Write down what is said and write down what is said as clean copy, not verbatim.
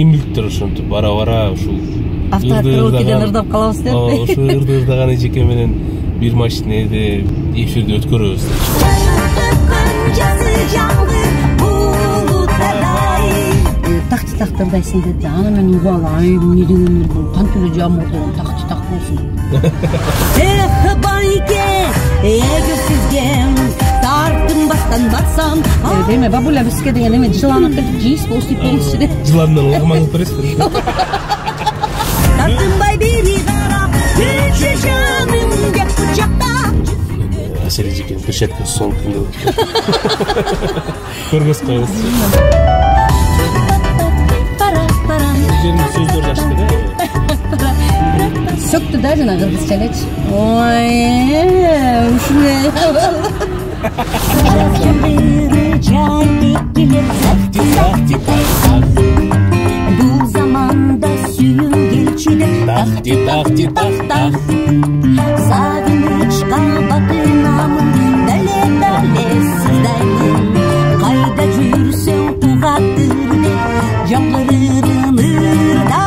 ким билиптир ошентип бара ушул автокрылкиден ырдап калабыз деп. Ошо ырдаган эжеке менен бир машинеде эфирди өткөрөбүз. Такчы тактырдайсың деди. Аны мен убалай, эмне дегенdir бул? Кантип эле жамырды, такчы так болсун. Эх, байке, эгер сизге тартынбастан барсам, эме бабуля бизге деген эме жыланып кетип жийс болсуп болчу деп. Жыландан лагмаңып бересиздер. Тартынбай бери карап, күчү жанымга кучактап. Асел эжекен перчатка соң күндө. Көргөз коебуз. Сөздөр жашты да. Сөктү да жана кыргызча элечи. Ой, ушуне. Бул заманда сүйүү келчүдө тах. Сагынычка батынамын, дале сыздаймын. Кайда жүрсөң тугатыр деп, жамгырырым ырда.